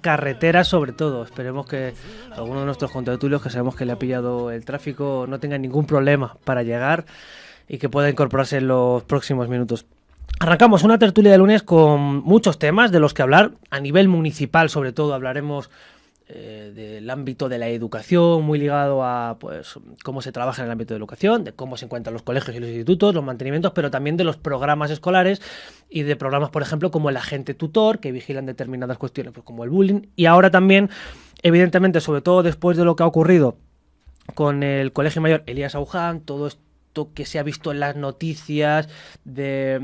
carreteras sobre todo. Esperemos que alguno de nuestros contertulios, que sabemos que le ha pillado el tráfico, no tenga ningún problema para llegar y que pueda incorporarse en los próximos minutos. Arrancamos una tertulia de lunes con muchos temas de los que hablar. A nivel municipal, sobre todo, hablaremos del ámbito de la educación, muy ligado a pues cómo se trabaja en el ámbito de educación, de cómo se encuentran los colegios y los institutos, los mantenimientos, pero también de los programas escolares y de programas, por ejemplo, como el agente tutor, que vigilan determinadas cuestiones, pues como el bullying. Y ahora también, evidentemente, sobre todo después de lo que ha ocurrido con el Colegio Mayor Elías Auján, todo esto que se ha visto en las noticias de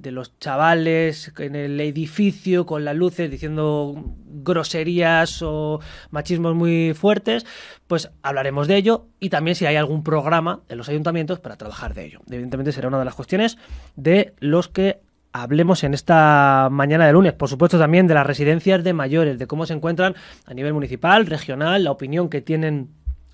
los chavales en el edificio con las luces diciendo groserías o machismos muy fuertes, pues hablaremos de ello y también si hay algún programa en los ayuntamientos para trabajar de ello. Evidentemente será una de las cuestiones de los que hablemos en esta mañana de lunes. Por supuesto también de las residencias de mayores, de cómo se encuentran a nivel municipal, regional, la opinión que tienen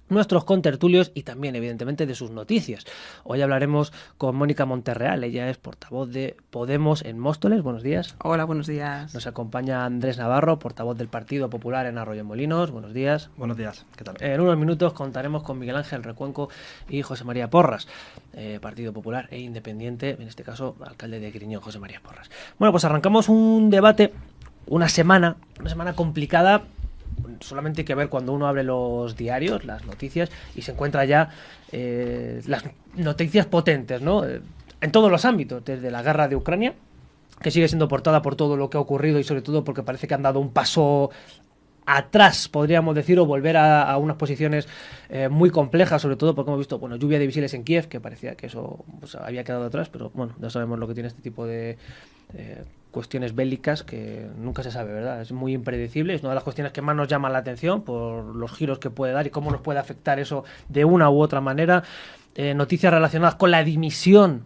nuestros contertulios y también, evidentemente, de sus noticias. Hoy hablaremos con Mónica Monterreal, ella es portavoz de Podemos en Móstoles. Buenos días. Hola, buenos días. Nos acompaña Andrés Navarro, portavoz del Partido Popular en Arroyomolinos. Buenos días. Buenos días, ¿qué tal? En unos minutos contaremos con Miguel Ángel Recuenco y José María Porras, Partido Popular e Independiente, en este caso, alcalde de Griñón, José María Porras. Bueno, pues arrancamos un debate, una semana complicada. Solamente hay que ver cuando uno abre los diarios, las noticias, y se encuentra ya las noticias potentes, ¿no? En todos los ámbitos, desde la guerra de Ucrania, que sigue siendo portada por todo lo que ha ocurrido y sobre todo porque parece que han dado un paso atrás, podríamos decir, o volver a unas posiciones muy complejas, sobre todo porque hemos visto, bueno, lluvia de misiles en Kiev, que parecía que eso pues, había quedado atrás, pero bueno, ya sabemos lo que tiene este tipo de cuestiones bélicas que nunca se sabe, ¿verdad? Es muy impredecible, es una de las cuestiones que más nos llama la atención por los giros que puede dar y cómo nos puede afectar eso de una u otra manera. Noticias relacionadas con la dimisión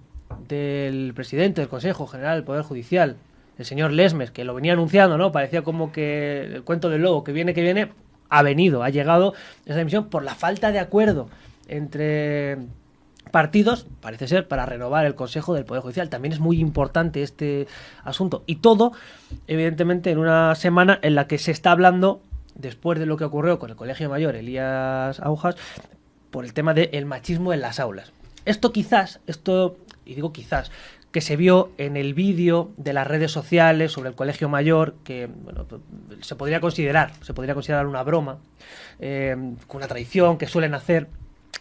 del presidente del Consejo General del Poder Judicial, el señor Lesmes, que lo venía anunciando, ¿no? Parecía como que el cuento del lobo, que viene, ha llegado esa dimisión por la falta de acuerdo entre partidos, parece ser, para renovar el Consejo del Poder Judicial. También es muy importante este asunto. Y todo, evidentemente, en una semana en la que se está hablando, después de lo que ocurrió con el Colegio Mayor Elías Auján, por el tema del machismo en las aulas. Esto, y digo quizás, que se vio en el vídeo de las redes sociales sobre el Colegio Mayor, que bueno, se podría considerar una broma, con una tradición que suelen hacer,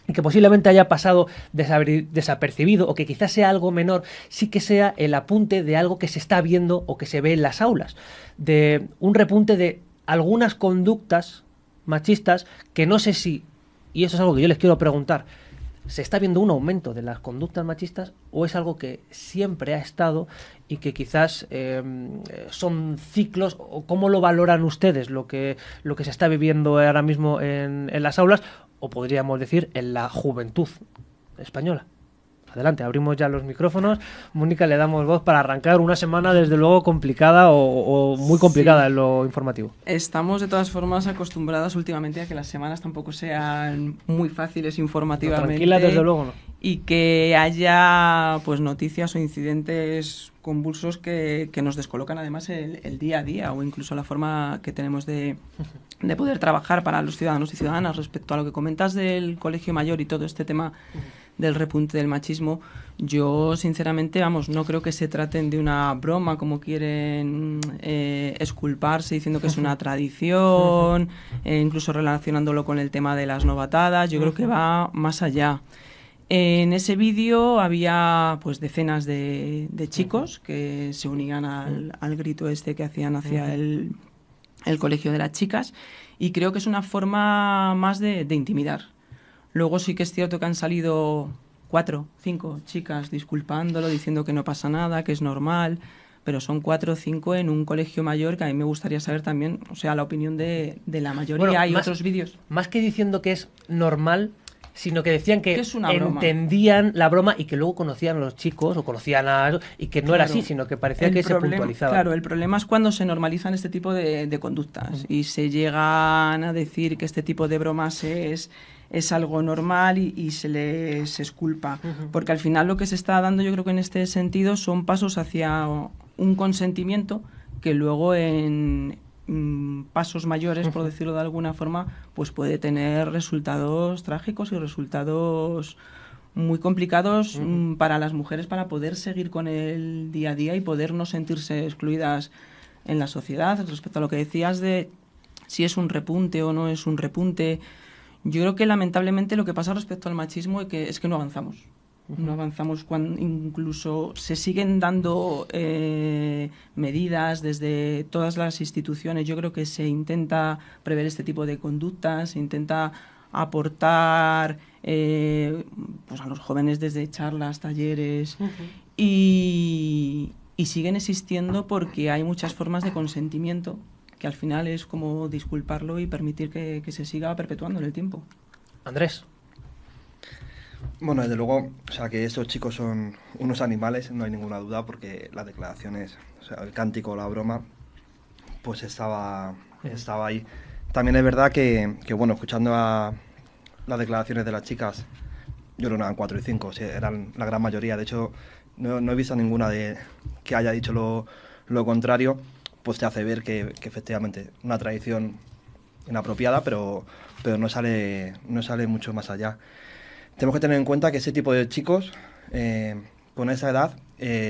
y que posiblemente haya pasado desapercibido, o que quizás sea algo menor, sí que sea el apunte de algo que se está viendo o que se ve en las aulas, de un repunte de algunas conductas machistas que no sé si, y eso es algo que yo les quiero preguntar, ¿se está viendo un aumento de las conductas machistas o es algo que siempre ha estado y que quizás son ciclos? ¿O cómo lo valoran ustedes lo que se está viviendo ahora mismo en las aulas, o podríamos decir en la juventud española? Adelante, abrimos ya los micrófonos. Mónica, le damos voz para arrancar una semana desde luego complicada o muy complicada, sí, en lo informativo. Estamos de todas formas acostumbradas últimamente a que las semanas tampoco sean muy fáciles informativamente. No, tranquila, desde luego no. Y que haya pues noticias o incidentes convulsos que nos descolocan además el día a día, o incluso la forma que tenemos de poder trabajar para los ciudadanos y ciudadanas. Respecto a lo que comentas del Colegio Mayor y todo este tema del repunte del machismo, yo sinceramente, no creo que se traten de una broma como quieren exculparse diciendo que es una tradición, incluso relacionándolo con el tema de las novatadas. Yo creo que va más allá. En ese vídeo había pues decenas de chicos que se unían al grito este que hacían hacia el colegio de las chicas, y creo que es una forma más de intimidar. Luego sí que es cierto que han salido 4, 5 chicas disculpándolo, diciendo que no pasa nada, que es normal, pero son 4 o 5 en un colegio mayor, que a mí me gustaría saber también, o sea, la opinión de la mayoría. Bueno, hay otros vídeos. Más que diciendo que es normal, sino que decían que entendían la broma y que luego conocían a los chicos o conocían a... y que no era así, sino que parecía que se puntualizaba. Claro, el problema es cuando se normalizan este tipo de conductas y se llegan a decir que este tipo de bromas es algo normal y se les exculpa. Porque al final lo que se está dando, yo creo que en este sentido, son pasos hacia un consentimiento que luego en pasos mayores, por decirlo de alguna forma, pues puede tener resultados trágicos y resultados muy complicados para las mujeres para poder seguir con el día a día y poder no sentirse excluidas en la sociedad. Respecto a lo que decías de si es un repunte o no es un repunte, yo creo que lamentablemente lo que pasa respecto al machismo es que no avanzamos. No avanzamos cuando incluso se siguen dando medidas desde todas las instituciones. Yo creo que se intenta prever este tipo de conductas, se intenta aportar pues a los jóvenes desde charlas, talleres y siguen existiendo porque hay muchas formas de consentimiento que al final es como disculparlo y permitir que se siga perpetuando en el tiempo. Andrés. Bueno, desde luego, o sea, que estos chicos son unos animales, no hay ninguna duda, porque las declaraciones, o sea, el cántico, la broma, pues estaba ahí. También es verdad que bueno, escuchando a las declaraciones de las chicas, yo creo que eran 4 y 5, o sea, eran la gran mayoría. De hecho, no he visto ninguna de que haya dicho lo contrario, pues te hace ver que efectivamente una tradición inapropiada, pero no sale mucho más allá. Tenemos que tener en cuenta que ese tipo de chicos con esa edad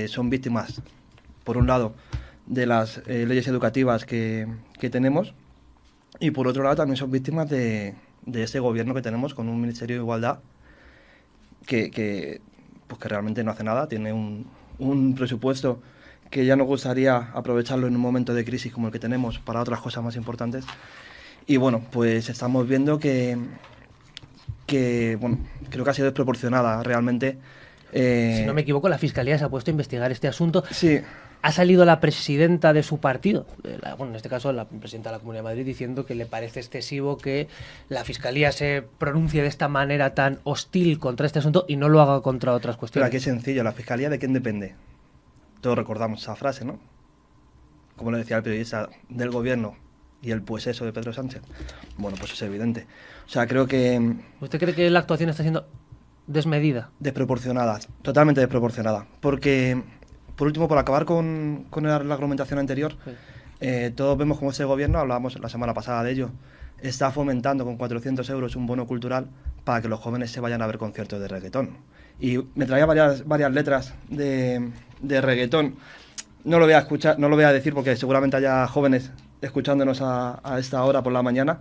son víctimas, por un lado, de las leyes educativas que tenemos, y por otro lado también son víctimas de ese gobierno que tenemos con un Ministerio de Igualdad que realmente no hace nada. Tiene un presupuesto que ya nos gustaría aprovecharlo en un momento de crisis como el que tenemos para otras cosas más importantes. Y bueno, pues estamos viendo que bueno, creo que ha sido desproporcionada realmente. Si no me equivoco, la Fiscalía se ha puesto a investigar este asunto. Sí. Ha salido la presidenta de su partido, bueno, en este caso la presidenta de la Comunidad de Madrid, diciendo que le parece excesivo que la Fiscalía se pronuncie de esta manera tan hostil contra este asunto y no lo haga contra otras cuestiones. Pero aquí es sencillo, ¿la Fiscalía de quién depende? Todos recordamos esa frase, ¿no? Como le decía el periodista, del gobierno. Y el pues eso de Pedro Sánchez. Bueno, pues es evidente. O sea, creo que... ¿Usted cree que la actuación está siendo desmedida? Desproporcionada, totalmente desproporcionada. Porque, por último, por acabar con la argumentación anterior, sí. Todos vemos cómo ese gobierno, hablábamos la semana pasada de ello, está fomentando con 400 euros un bono cultural para que los jóvenes se vayan a ver conciertos de reggaetón. Y me traía varias letras de reggaetón. No lo voy a escuchar, no lo voy a decir porque seguramente haya jóvenes escuchándonos a esta hora por la mañana,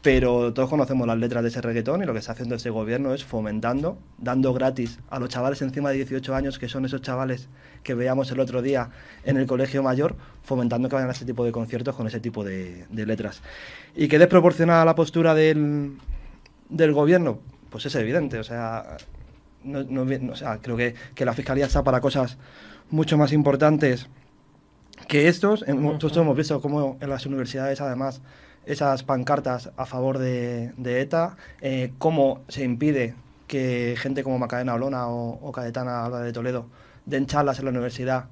pero todos conocemos las letras de ese reggaetón y lo que está haciendo este gobierno es fomentando, dando gratis a los chavales encima de 18 años, que son esos chavales que veíamos el otro día en el colegio mayor, fomentando que vayan a este tipo de conciertos con ese tipo de letras. Y que desproporciona la postura del gobierno, pues es evidente, o sea, o sea, creo que la Fiscalía está para cosas mucho más importantes que estos. Nosotros hemos visto cómo en las universidades, además, esas pancartas a favor de ETA, cómo se impide que gente como Macarena Olona o Cayetana Álvarez de Toledo den charlas en la universidad,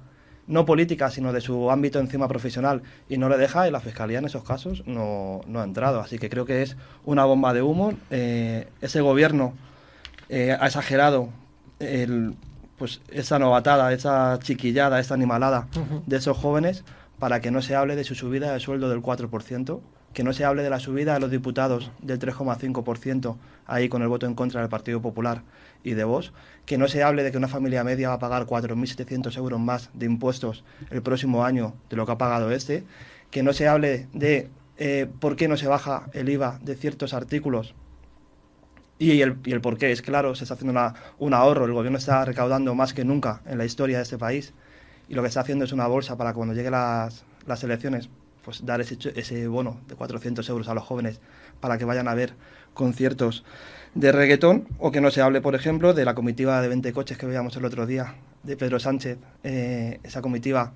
no políticas, sino de su ámbito encima profesional, y no le deja, y la Fiscalía en esos casos no ha entrado. Así que creo que es una bomba de humo. Ese gobierno ha exagerado pues esa novatada, esa chiquillada, esa animalada de esos jóvenes, para que no se hable de su subida de sueldo del 4%, que no se hable de la subida de los diputados del 3,5%, ahí con el voto en contra del Partido Popular y de Vox, que no se hable de que una familia media va a pagar 4.700 euros más de impuestos el próximo año de lo que ha pagado este, que no se hable de por qué no se baja el IVA de ciertos artículos. Y el por qué es claro, se está haciendo un ahorro, el gobierno está recaudando más que nunca en la historia de este país, y lo que está haciendo es una bolsa para cuando lleguen las elecciones, pues dar ese bono de 400 euros a los jóvenes para que vayan a ver conciertos de reggaetón. O que no se hable, por ejemplo, de la comitiva de 20 coches que veíamos el otro día de Pedro Sánchez, esa comitiva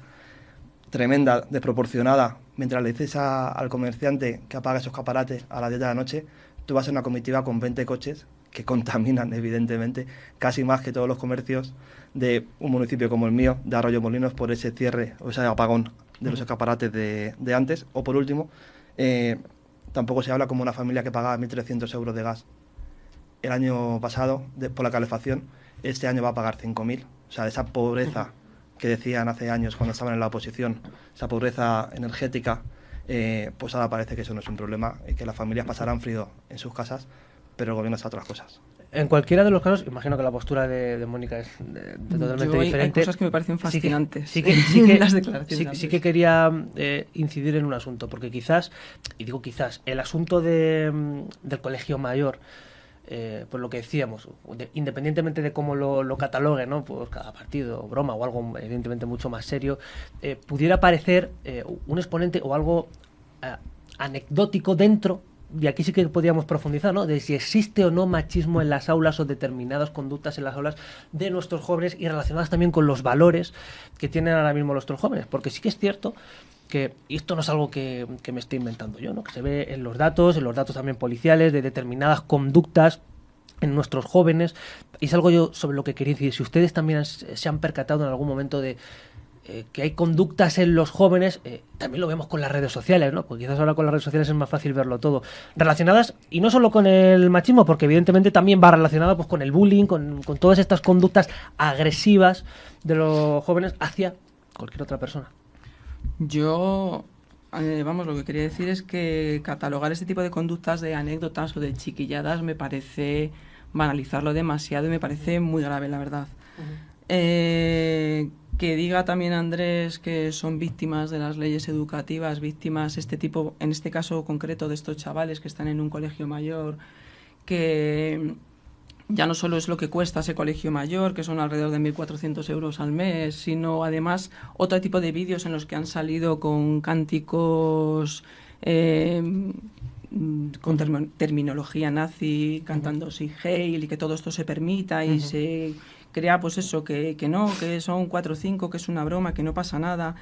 tremenda, desproporcionada. Mientras le dices al comerciante que apaga esos escaparates a las 10 de la noche, tú vas a una comitiva con 20 coches que contaminan, evidentemente, casi más que todos los comercios de un municipio como el mío, de Arroyomolinos, por ese cierre o ese apagón de los escaparates de antes. O por último, tampoco se habla como una familia que pagaba 1.300 euros de gas el año pasado por la calefacción, este año va a pagar 5.000. O sea, esa pobreza que decían hace años cuando estaban en la oposición, esa pobreza energética pues ahora parece que eso no es un problema y que las familias pasarán frío en sus casas, pero el gobierno está a otras cosas. En cualquiera de los casos, imagino que la postura de Mónica es totalmente diferente. Hay cosas que me parecen fascinantes. Sí que las declaraciones. Sí que quería incidir en un asunto, porque quizás, y digo quizás, el asunto del colegio mayor, pues lo que decíamos, independientemente de cómo lo catalogue, ¿no? Pues cada partido, broma o algo evidentemente mucho más serio, pudiera parecer un exponente o algo anecdótico dentro. Y aquí sí que podríamos profundizar, ¿no? De si existe o no machismo en las aulas o determinadas conductas en las aulas de nuestros jóvenes y relacionadas también con los valores que tienen ahora mismo nuestros jóvenes. Porque sí que es cierto que, y esto no es algo que me estoy inventando yo, ¿no? Que se ve en los datos también policiales, de determinadas conductas en nuestros jóvenes. Y es algo yo sobre lo que quería decir. Si ustedes también se han percatado en algún momento de que hay conductas en los jóvenes, también lo vemos con las redes sociales, ¿no? Porque quizás ahora con las redes sociales es más fácil verlo todo, relacionadas, y no solo con el machismo, porque evidentemente también va relacionado pues con el bullying, con todas estas conductas agresivas de los jóvenes hacia cualquier otra persona. Yo, lo que quería decir es que catalogar este tipo de conductas de anécdotas o de chiquilladas me parece banalizarlo demasiado y me parece muy grave, la verdad. Que diga también Andrés que son víctimas de las leyes educativas, víctimas en este caso concreto de estos chavales que están en un colegio mayor, que ya no solo es lo que cuesta ese colegio mayor, que son alrededor de 1.400 euros al mes, sino además otro tipo de vídeos en los que han salido con cánticos con terminología nazi, cantando Sieg Heil, y que todo esto se permita y se crea pues eso, que no, que son 4 o 5, que es una broma, que no pasa nada,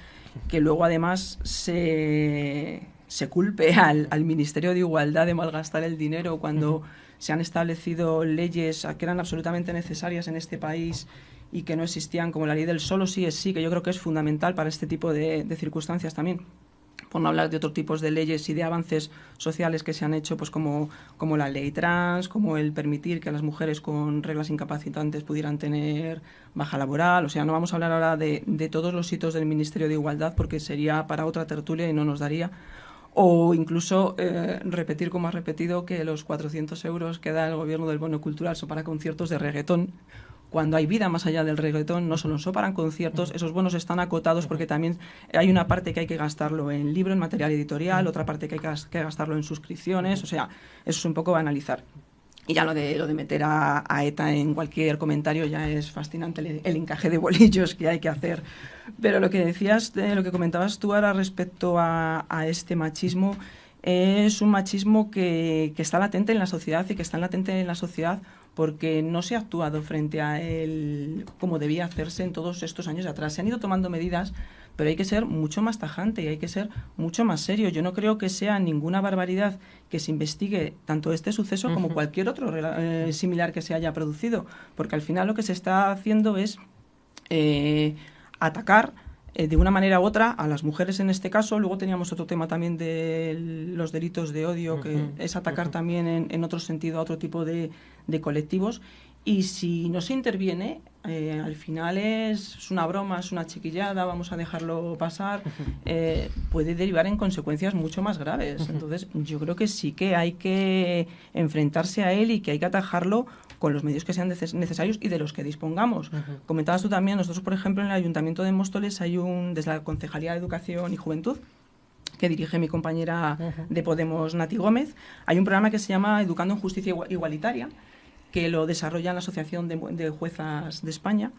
que luego además se culpe al Ministerio de Igualdad de malgastar el dinero cuando se han establecido leyes que eran absolutamente necesarias en este país y que no existían, como la ley del solo sí es sí, que yo creo que es fundamental para este tipo de circunstancias también. Por no hablar de otros tipos de leyes y de avances sociales que se han hecho, pues como la ley trans, como el permitir que las mujeres con reglas incapacitantes pudieran tener baja laboral. O sea, no vamos a hablar ahora de todos los hitos del Ministerio de Igualdad porque sería para otra tertulia y no nos daría. O incluso repetir, como ha repetido, que los 400 euros que da el gobierno del bono cultural son para conciertos de reggaetón, cuando hay vida más allá del reggaetón, no solo son para conciertos, esos bonos están acotados porque también hay una parte que hay que gastarlo en libro, en material editorial, otra parte que hay que gastarlo en suscripciones, o sea, eso es un poco analizar. Y ya lo de meter a ETA en cualquier comentario ya es fascinante el encaje de bolillos que hay que hacer. Pero lo que decías, lo que comentabas tú ahora respecto a este machismo, es un machismo que está latente en la sociedad y que está latente en la sociedad porque no se ha actuado frente a él como debía hacerse en todos estos años atrás. Se han ido tomando medidas, pero hay que ser mucho más tajante y hay que ser mucho más serio. Yo no creo que sea ninguna barbaridad que se investigue tanto este suceso como cualquier otro similar que se haya producido, porque al final lo que se está haciendo es atacar de una manera u otra a las mujeres en este caso. Luego teníamos otro tema también de los delitos de odio, que es atacar también en otro sentido a otro tipo de colectivos. Y si no se interviene, al final es una broma, es una chiquillada, vamos a dejarlo pasar, puede derivar en consecuencias mucho más graves. Entonces yo creo que sí que hay que enfrentarse a él y que hay que atajarlo con los medios que sean necesarios y de los que dispongamos. Comentabas tú también, nosotros por ejemplo en el Ayuntamiento de Móstoles hay desde la Concejalía de Educación y Juventud, que dirige mi compañera de Podemos, Nati Gómez, hay un programa que se llama Educando en Justicia Igualitaria, que lo desarrolla la Asociación de Juezas de España.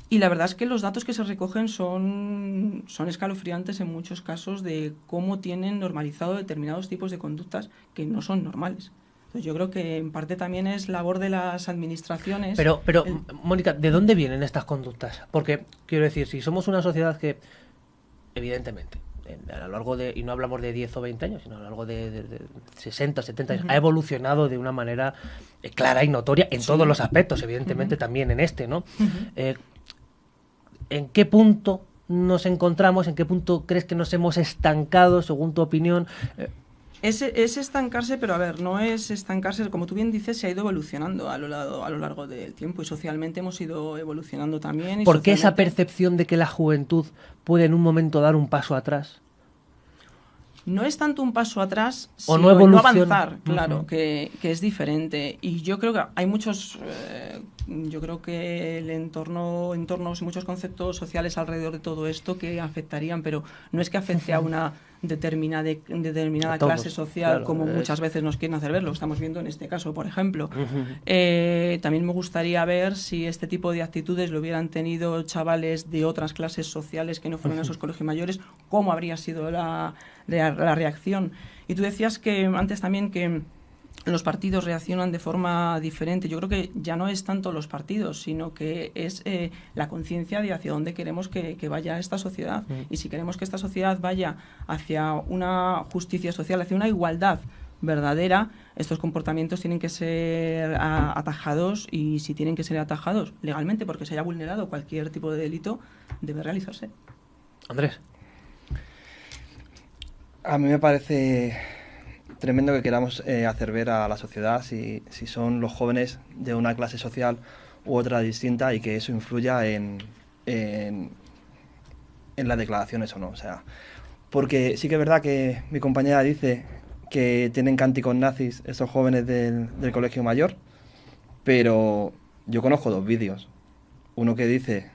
Y la verdad es que los datos que se recogen son escalofriantes en muchos casos de cómo tienen normalizado determinados tipos de conductas que no son normales. Entonces yo creo que en parte también es labor de las administraciones. Pero Mónica, ¿de dónde vienen estas conductas? Porque, quiero decir, si somos una sociedad que, evidentemente, a lo largo de, y no hablamos de 10 o 20 años, sino a lo largo de 60, 70 años, ha evolucionado de una manera clara y notoria en todos los aspectos, evidentemente también en este, ¿no? ¿En qué punto nos encontramos? ¿En qué punto crees que nos hemos estancado, según tu opinión? Es estancarse, pero a ver, no es estancarse, como tú bien dices, se ha ido evolucionando a lo largo del tiempo y socialmente hemos ido evolucionando también. ¿Por qué esa percepción de que la juventud puede en un momento dar un paso atrás? no es tanto un paso atrás, O sino no el no evoluciona. avanzar, claro, que es diferente. Y yo creo que hay muchos, yo creo que el entornos y muchos conceptos sociales alrededor de todo esto que afectarían, pero no es que afecte a una determinada A todos, clase social, claro, como muchas veces nos quieren hacer ver, lo estamos viendo en este caso, por ejemplo. También me gustaría ver si este tipo de actitudes lo hubieran tenido chavales de otras clases sociales que no fueron a esos colegios mayores, cómo habría sido la reacción. Y tú decías que antes también que los partidos reaccionan de forma diferente. Yo creo que ya no es tanto los partidos, sino que es la conciencia de hacia dónde queremos que vaya esta sociedad. Y si queremos que esta sociedad vaya hacia una justicia social, hacia una igualdad verdadera, estos comportamientos tienen que ser atajados, y si tienen que ser atajados legalmente porque se haya vulnerado cualquier tipo de delito, debe realizarse. Andrés. A mí me parece tremendo que queramos hacer ver a la sociedad si son los jóvenes de una clase social u otra distinta, y que eso influya en las declaraciones o no. O sea, porque sí que es verdad que mi compañera dice que tienen cánticos nazis estos jóvenes del colegio mayor, pero yo conozco 2 vídeos. Uno que dice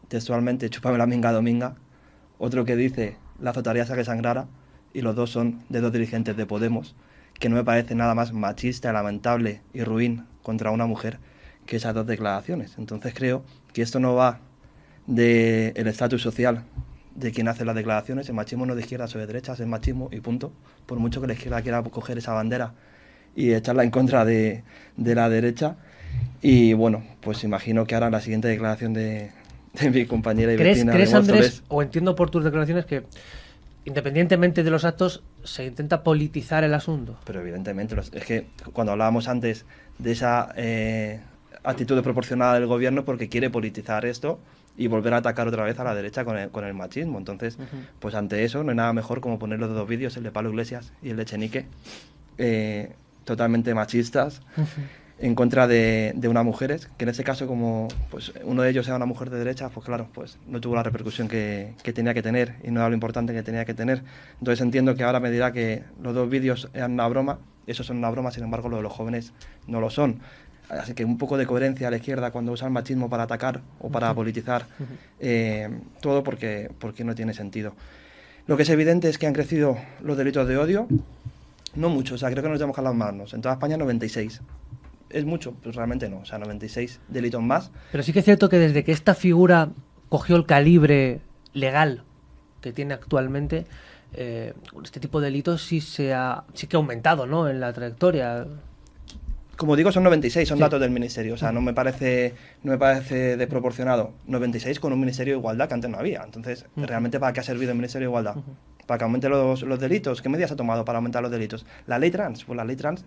textualmente chúpame la minga dominga, otro que dice la azotaría hasta que sangrara, y los 2 son de 2 dirigentes de Podemos, que no me parece nada más machista, lamentable y ruin contra una mujer que esas 2 declaraciones. Entonces creo que esto no va del estatus social de quien hace las declaraciones. El machismo no es de izquierdas o de derechas, es machismo y punto. Por mucho que la izquierda quiera coger esa bandera y echarla en contra de la derecha. Y bueno, pues imagino que ahora la siguiente declaración de mi compañera y vecina ¿Crees, de Andrés, Móstoles, o entiendo por tus declaraciones que independientemente de los actos se intenta politizar el asunto? pero evidentemente, es que cuando hablábamos antes de esa actitud desproporcionada del gobierno, porque quiere politizar esto y volver a atacar otra vez a la derecha con el machismo. Entonces, pues ante eso no hay nada mejor como poner los 2 vídeos, el de Pablo Iglesias y el de Echenique, totalmente machistas, en contra de unas mujeres, que en este caso, como pues uno de ellos era una mujer de derecha, pues claro, pues no tuvo la repercusión que tenía que tener, y no era lo importante que tenía que tener. Entonces entiendo que ahora me dirá que los 2 vídeos eran una broma. Esos son una broma, sin embargo, lo de los jóvenes no lo son. Así que un poco de coherencia a la izquierda cuando usa el machismo para atacar o para politizar todo, porque no tiene sentido. Lo que es evidente es que han crecido los delitos de odio, no mucho, o sea, creo que nos tenemos que alarmarnos. En toda España 96. ¿Es mucho? Pues realmente no, o sea, 96 delitos más. Pero sí que es cierto que desde que esta figura cogió el calibre legal que tiene actualmente, este tipo de delitos sí que ha aumentado, ¿no?, en la trayectoria. Como digo, son 96, son Sí. datos del Ministerio, o sea, no me parece desproporcionado. 96 con un Ministerio de Igualdad que antes no había. Entonces, ¿realmente para qué ha servido el Ministerio de Igualdad? ¿Para que aumente los delitos? ¿Qué medidas ha tomado para aumentar los delitos? ¿La ley trans? Pues la ley trans,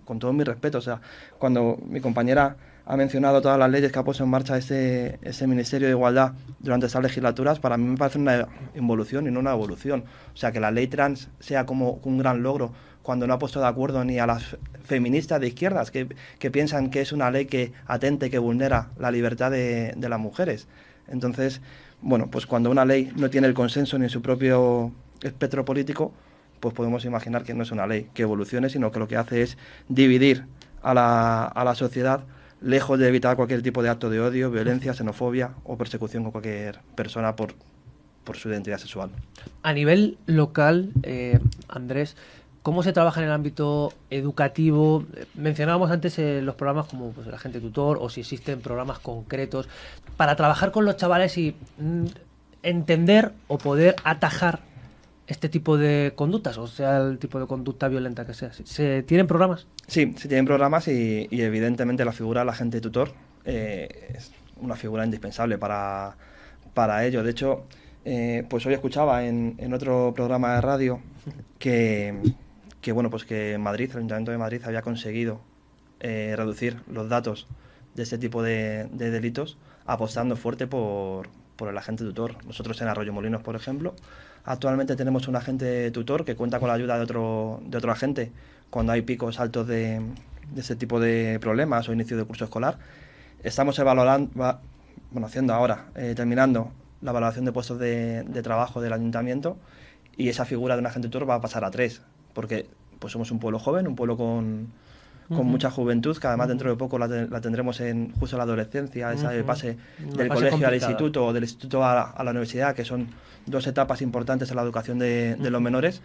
con todo mi respeto, o sea, cuando mi compañera ha mencionado todas las leyes que ha puesto en marcha ese Ministerio de Igualdad durante estas legislaturas, para mí me parece una involución y no una evolución. O sea, que la ley trans sea como un gran logro cuando no ha puesto de acuerdo ni a las feministas de izquierdas que piensan que es una ley que atente, que vulnera la libertad de las mujeres. Entonces, bueno, pues cuando una ley no tiene el consenso ni en su propio espectro político, pues podemos imaginar que no es una ley que evolucione, sino que lo que hace es dividir a la sociedad, lejos de evitar cualquier tipo de acto de odio, violencia, xenofobia o persecución con cualquier persona por su identidad sexual. A nivel local, Andrés, ¿cómo se trabaja en el ámbito educativo? Mencionábamos antes los programas como pues, el agente tutor, o si existen programas concretos para trabajar con los chavales y entender o poder atajar este tipo de conductas, o sea, el tipo de conducta violenta que sea. ¿Se tienen programas? Sí, se tienen programas y evidentemente la figura del agente tutor es una figura indispensable para ello. De hecho, pues hoy escuchaba en otro programa de radio que bueno, pues que Madrid, el Ayuntamiento de Madrid había conseguido reducir los datos de este tipo de delitos, apostando fuerte por el agente tutor. Nosotros en Arroyomolinos, por ejemplo, actualmente tenemos un agente tutor que cuenta con la ayuda de otro agente cuando hay picos altos de ese tipo de problemas o inicio de curso escolar. Estamos terminando la valoración de puestos de trabajo del ayuntamiento, y esa figura de un agente tutor va a pasar a 3, porque pues somos un pueblo joven, un pueblo con mucha juventud, que además dentro de poco la tendremos justo en la adolescencia, ese pase del colegio al instituto o del instituto a la universidad, que son 2 etapas importantes en la educación de los menores,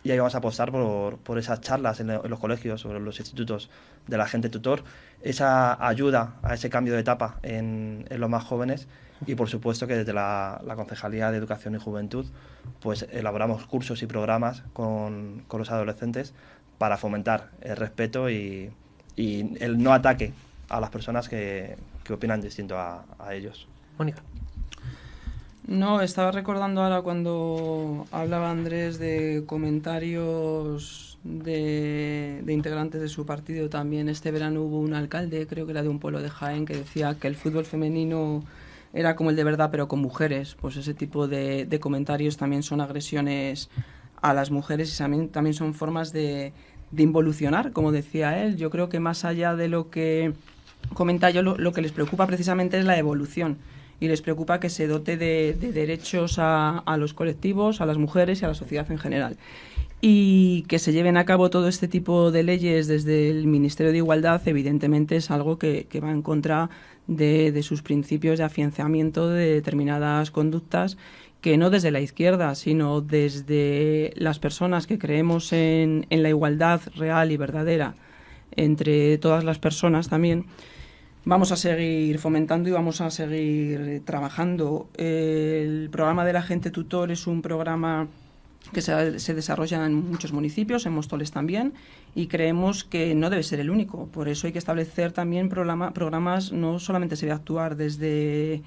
y ahí vamos a apostar por esas charlas en los colegios o en los institutos del agente tutor, esa ayuda a ese cambio de etapa en los más jóvenes, y por supuesto que desde la Concejalía de Educación y Juventud pues elaboramos cursos y programas con los adolescentes para fomentar el respeto y el no ataque a las personas que opinan distinto a ellos. Mónica. No, estaba recordando ahora cuando hablaba Andrés de comentarios de integrantes de su partido también. Este verano hubo un alcalde, creo que era de un pueblo de Jaén, que decía que el fútbol femenino era como el de verdad, pero con mujeres. Pues ese tipo de comentarios también son agresiones a las mujeres y también son formas de involucionar, como decía él. Yo creo que más allá de lo que comenta yo, lo que les preocupa precisamente es la evolución. Y les preocupa que se dote de derechos a los colectivos, a las mujeres y a la sociedad en general. Y que se lleven a cabo todo este tipo de leyes desde el Ministerio de Igualdad, evidentemente es algo que va en contra de sus principios de afianzamiento de determinadas conductas, que no desde la izquierda, sino desde las personas que creemos en la igualdad real y verdadera entre todas las personas también. Vamos a seguir fomentando y vamos a seguir trabajando. El programa del agente tutor es un programa que se desarrolla en muchos municipios, en Móstoles también, y creemos que no debe ser el único. Por eso hay que establecer también programas, no solamente se debe actuar desde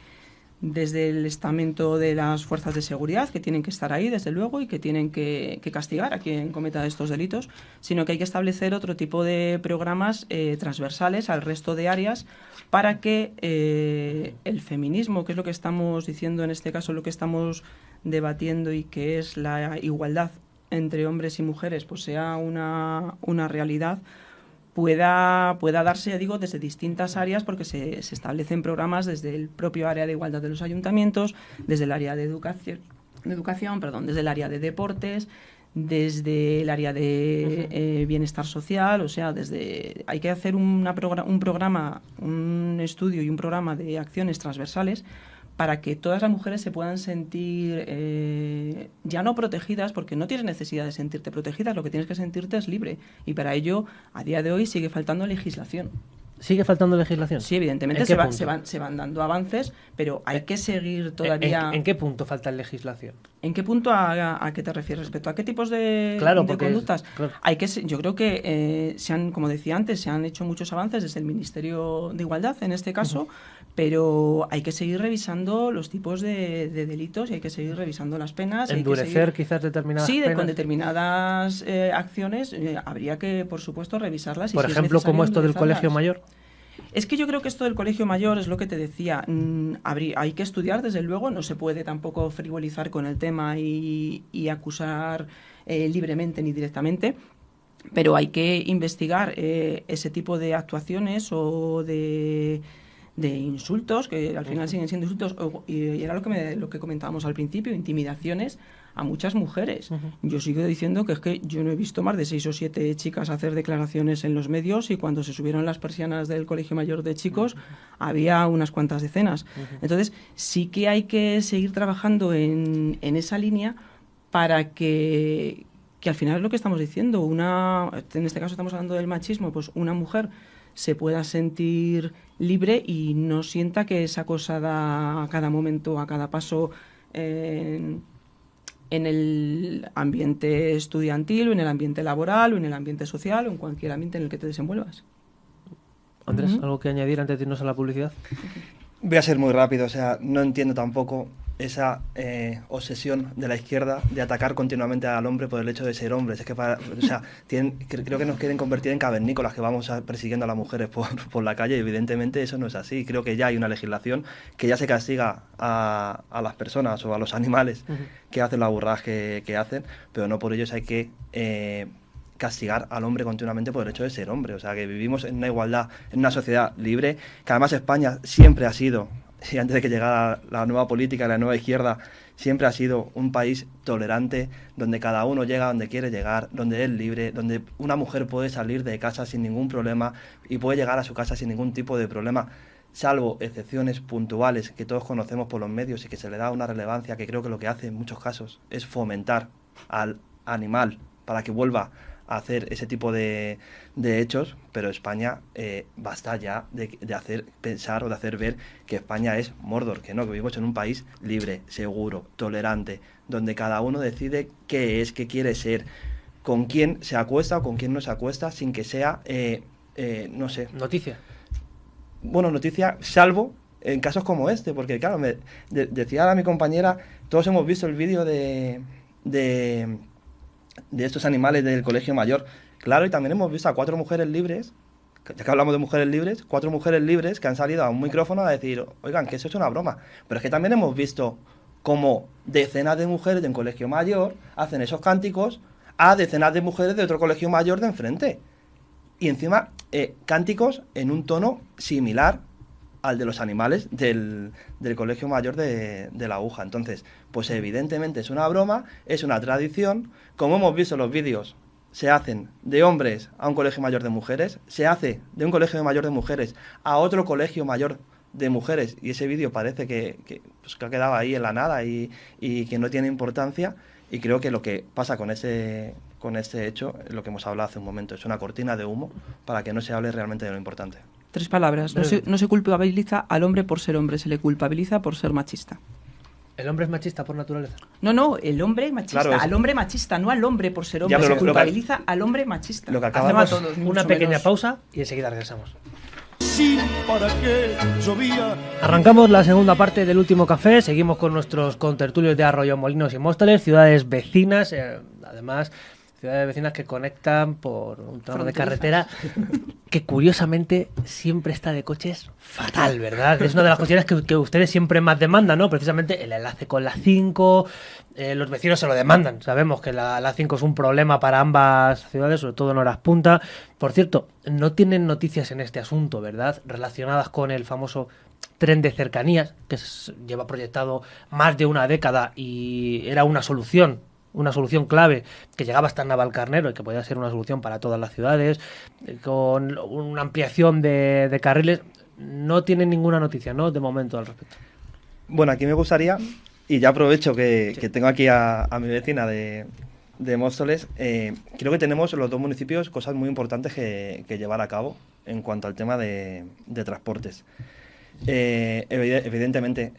el estamento de las fuerzas de seguridad, que tienen que estar ahí, desde luego, y que tienen que castigar a quien cometa estos delitos, sino que hay que establecer otro tipo de programas transversales al resto de áreas para que el feminismo, que es lo que estamos diciendo en este caso, lo que estamos debatiendo y que es la igualdad entre hombres y mujeres, pues sea una realidad, pueda darse, ya digo, desde distintas áreas, porque se establecen programas desde el propio área de igualdad de los ayuntamientos, desde el área de educación, desde el área de deportes, desde el área de bienestar social, o sea, hay que hacer un programa, un estudio y un programa de acciones transversales para que todas las mujeres se puedan sentir ya no protegidas, porque no tienes necesidad de sentirte protegidas, lo que tienes que sentirte es libre. Y para ello, a día de hoy, sigue faltando legislación. ¿Sigue faltando legislación? Sí, evidentemente se van dando avances, pero hay que seguir todavía... ¿En qué punto falta legislación? ¿En qué punto a qué te refieres? ¿Respecto a qué tipos de conductas? Claro. Yo creo que como decía antes, se han hecho muchos avances desde el Ministerio de Igualdad, en este caso, pero hay que seguir revisando los tipos de delitos y hay que seguir revisando las penas. ¿Endurecer quizás determinadas penas? Sí, con determinadas acciones habría que, por supuesto, revisarlas. Por ejemplo, como esto del colegio mayor. Es que yo creo que esto del colegio mayor es lo que te decía. Hay que estudiar, desde luego, no se puede tampoco frivolizar con el tema y acusar libremente ni directamente, pero hay que investigar ese tipo de actuaciones o de insultos, que al final siguen siendo insultos, y era lo que comentábamos al principio, intimidaciones a muchas mujeres. Yo sigo diciendo que es que yo no he visto más de 6 o 7 chicas hacer declaraciones en los medios, y cuando se subieron las persianas del Colegio Mayor de Chicos había unas cuantas decenas. Entonces sí que hay que seguir trabajando en esa línea para que al final es lo que estamos diciendo. En este caso estamos hablando del machismo, pues una mujer se pueda sentir libre y no sienta que es acosada a cada momento, a cada paso en el ambiente estudiantil o en el ambiente laboral o en el ambiente social o en cualquier ambiente en el que te desenvuelvas. Andrés, ¿algo que añadir antes de irnos a la publicidad? Voy a ser muy rápido, o sea, no entiendo tampoco esa obsesión de la izquierda de atacar continuamente al hombre por el hecho de ser hombres. Es que creo que nos quieren convertir en cavernícolas, que vamos persiguiendo a las mujeres por la calle, y evidentemente eso no es así. Creo que ya hay una legislación que ya se castiga a las personas o a los animales que hacen las burradas que hacen, pero no por ello hay que castigar al hombre continuamente por el hecho de ser hombre. O sea, que vivimos en una igualdad, en una sociedad libre, que además España siempre ha sido y antes de que llegara la nueva política, la nueva izquierda, siempre ha sido un país tolerante, donde cada uno llega donde quiere llegar, donde es libre, donde una mujer puede salir de casa sin ningún problema y puede llegar a su casa sin ningún tipo de problema, salvo excepciones puntuales que todos conocemos por los medios y que se le da una relevancia que creo que lo que hace en muchos casos es fomentar al animal para que vuelva a hacer ese tipo de hechos, pero España basta ya de hacer pensar o de hacer ver que España es Mordor, que no, que vivimos en un país libre, seguro, tolerante, donde cada uno decide qué es, qué quiere ser, con quién se acuesta o con quién no se acuesta, sin que sea, no sé... Noticia. Bueno, noticia, salvo en casos como este, porque claro, decía a mi compañera, todos hemos visto el vídeo de estos animales del Colegio Mayor. Claro, y también hemos visto a 4 mujeres libres, ya que hablamos de mujeres libres, 4 mujeres libres que han salido a un micrófono a decir, oigan, que eso es una broma. Pero es que también hemos visto cómo decenas de mujeres de un colegio mayor hacen esos cánticos a decenas de mujeres de otro colegio mayor de enfrente. Y encima, cánticos en un tono similar al de los animales del Colegio Mayor de la Aguja. Entonces, pues evidentemente es una broma, es una tradición. Como hemos visto en los vídeos, se hacen de hombres a un colegio mayor de mujeres, se hace de un colegio mayor de mujeres a otro colegio mayor de mujeres, y ese vídeo parece que ha quedado ahí en la nada y que no tiene importancia. Y creo que lo que pasa con este hecho, lo que hemos hablado hace un momento, es una cortina de humo para que no se hable realmente de lo importante. 3 palabras. No se culpabiliza al hombre por ser hombre, se le culpabiliza por ser machista. ¿El hombre es machista por naturaleza? No, el hombre machista. Claro, al hombre machista, no al hombre por ser hombre. Ya, Se culpabiliza al hombre machista. Lo que acabamos, Hacemos a todos, una mucho pequeña menos. pausa y enseguida regresamos. Sí, ¿para qué llovía? Arrancamos la segunda parte del último café, seguimos con nuestros contertulios de Arroyomolinos y Móstoles, ciudades vecinas, además ciudades vecinas que conectan por un tramo de carretera que curiosamente siempre está de coches fatal, ¿verdad? Es una de las cuestiones que ustedes siempre más demandan, ¿no? Precisamente el enlace con la 5, los vecinos se lo demandan, sabemos que la 5 es un problema para ambas ciudades, sobre todo en horas punta. Por cierto, no tienen noticias en este asunto, ¿verdad? Relacionadas con el famoso tren de cercanías, que lleva proyectado más de una década y era una solución clave que llegaba hasta Navalcarnero y que podía ser una solución para todas las ciudades, con una ampliación de carriles. No tienen ninguna noticia, ¿no?, de momento al respecto. Bueno, aquí me gustaría, y ya aprovecho que tengo aquí a mi vecina de Móstoles, creo que tenemos los 2 municipios cosas muy importantes que llevar a cabo en cuanto al tema de transportes. Evidentemente,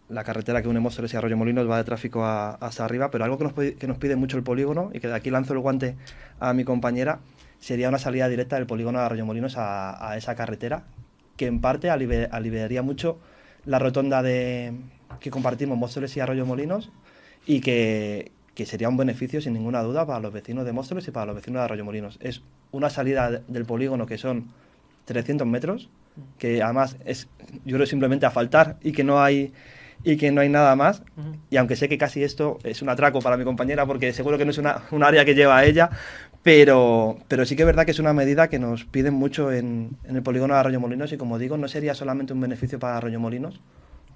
la carretera que une Móstoles y Arroyomolinos va de tráfico hasta arriba, pero algo que nos pide mucho el polígono, y que de aquí lanzo el guante a mi compañera, sería una salida directa del polígono de Arroyomolinos a esa carretera, que en parte aliviaría mucho la rotonda que compartimos Móstoles y Arroyomolinos, y que sería un beneficio sin ninguna duda para los vecinos de Móstoles y para los vecinos de Arroyomolinos. Es una salida del polígono que son 300 metros, que además es, yo creo, simplemente asfaltar y que no hay nada más. Y aunque sé que casi esto es un atraco para mi compañera, porque seguro que no es un área que lleva a ella, pero sí que es verdad que es una medida que nos piden mucho en el polígono de Arroyomolinos, y como digo, no sería solamente un beneficio para Arroyomolinos,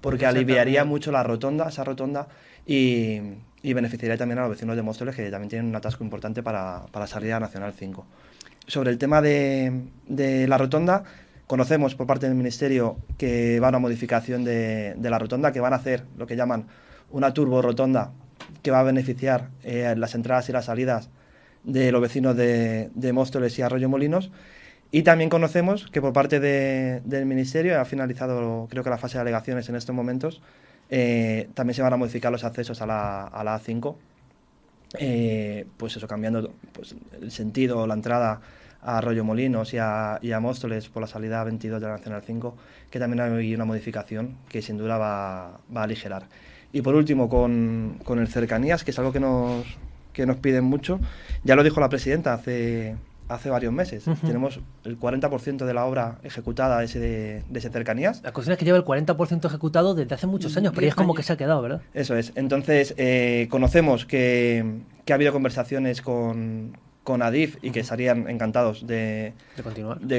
porque aliviaría mucho esa rotonda, y beneficiaría también a los vecinos de Móstoles, que también tienen un atasco importante para salir a Nacional 5. Sobre el tema de la rotonda, conocemos por parte del Ministerio que va a una modificación de la rotonda, que van a hacer lo que llaman una turbo rotonda, que va a beneficiar las entradas y las salidas de los vecinos de Móstoles y Arroyomolinos. Y también conocemos que por parte del Ministerio, ha finalizado creo que la fase de alegaciones en estos momentos, también se van a modificar los accesos a la A5, pues eso, cambiando pues el sentido, la entrada a Arroyomolinos y a Móstoles por la salida 22 de la Nacional 5, que también hay una modificación que sin duda va a aligerar. Y por último, con el cercanías, que es algo que nos piden mucho, ya lo dijo la presidenta hace varios meses. Tenemos el 40% de la obra ejecutada de ese cercanías. La cuestión es que lleva el 40% ejecutado desde hace muchos años, pero ya es como que se ha quedado, ¿verdad? Eso es. Entonces, conocemos que ha habido conversaciones con Adif y que estarían encantados de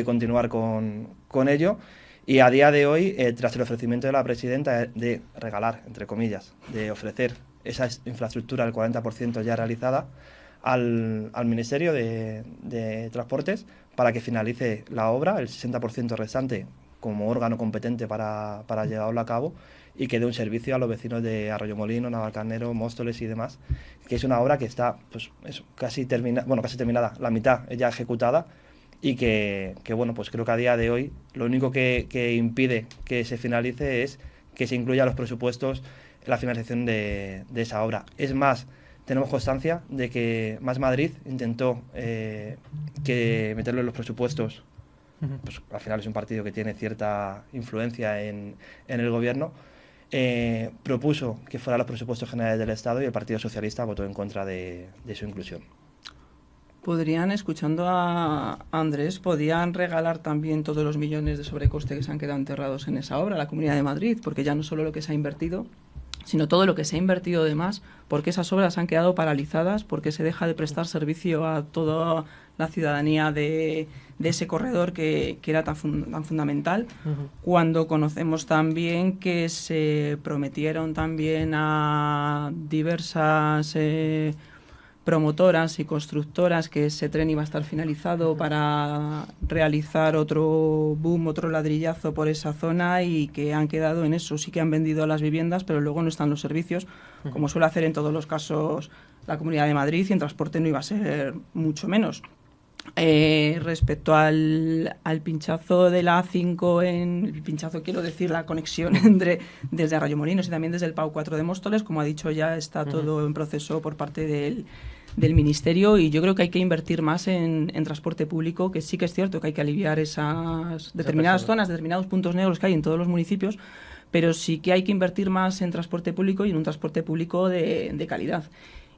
continuar con ello. Y a día de hoy, tras el ofrecimiento de la presidenta de regalar, entre comillas, de ofrecer esa infraestructura del 40% ya realizada al Ministerio de Transportes para que finalice la obra, el 60% restante como órgano competente para llevarlo a cabo y que dé un servicio a los vecinos de Arroyomolinos, Navalcarnero, Móstoles y demás, que es una obra que está pues, casi terminada, la mitad ya ejecutada y que bueno, pues creo que a día de hoy lo único que impide que se finalice es que se incluya en los presupuestos la finalización de esa obra. Es más, tenemos constancia de que Más Madrid intentó que meterlo en los presupuestos. Pues al final es un partido que tiene cierta influencia en el gobierno. Propuso que fuera los presupuestos generales del Estado y el Partido Socialista votó en contra de su inclusión. Podrían, escuchando a Andrés, podían regalar también todos los millones de sobrecoste que se han quedado enterrados en esa obra a la Comunidad de Madrid, porque ya no solo lo que se ha invertido, sino todo lo que se ha invertido de más, porque esas obras han quedado paralizadas, porque se deja de prestar servicio a toda la ciudadanía de ese corredor que era tan fundamental, cuando conocemos también que se prometieron también a diversas promotoras y constructoras que ese tren iba a estar finalizado para realizar otro boom, otro ladrillazo por esa zona y que han quedado en eso. Sí que han vendido las viviendas, pero luego no están los servicios, como suele hacer en todos los casos la Comunidad de Madrid, y en transporte no iba a ser mucho menos. Respecto al pinchazo de la A5, el pinchazo quiero decir la conexión desde Arroyomolinos y también desde el PAU 4 de Móstoles, como ha dicho, ya está todo en proceso por parte del Ministerio, y yo creo que hay que invertir más en transporte público, que sí que es cierto que hay que aliviar esas determinadas zonas, determinados puntos negros que hay en todos los municipios, pero sí que hay que invertir más en transporte público y en un transporte público de calidad.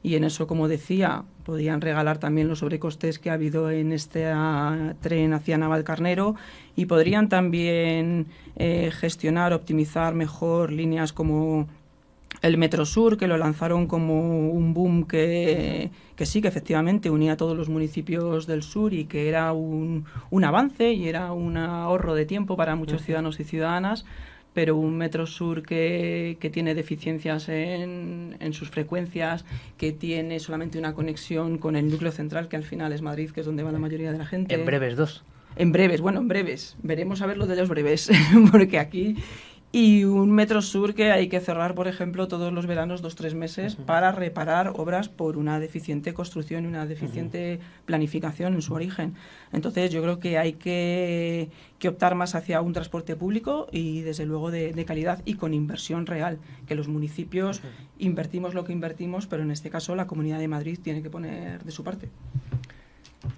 Y en eso, como decía, podían regalar también los sobrecostes que ha habido en este tren hacia Navalcarnero, y podrían también gestionar, optimizar mejor líneas como el Metrosur, que lo lanzaron como un boom que sí, que efectivamente unía a todos los municipios del sur y que era un avance y era un ahorro de tiempo para muchos ciudadanos y ciudadanas, pero un Metrosur que tiene deficiencias en sus frecuencias, que tiene solamente una conexión con el núcleo central, que al final es Madrid, que es donde va la mayoría de la gente. En breves 2. En breves, bueno, en breves. Veremos a ver lo de los breves, porque aquí... Y un Metrosur que hay que cerrar, por ejemplo, todos los veranos 2-3 meses para reparar obras por una deficiente construcción y una deficiente planificación en su origen. Entonces yo creo que hay que optar más hacia un transporte público y desde luego de calidad y con inversión real, que los municipios invertimos lo que invertimos, pero en este caso la Comunidad de Madrid tiene que poner de su parte.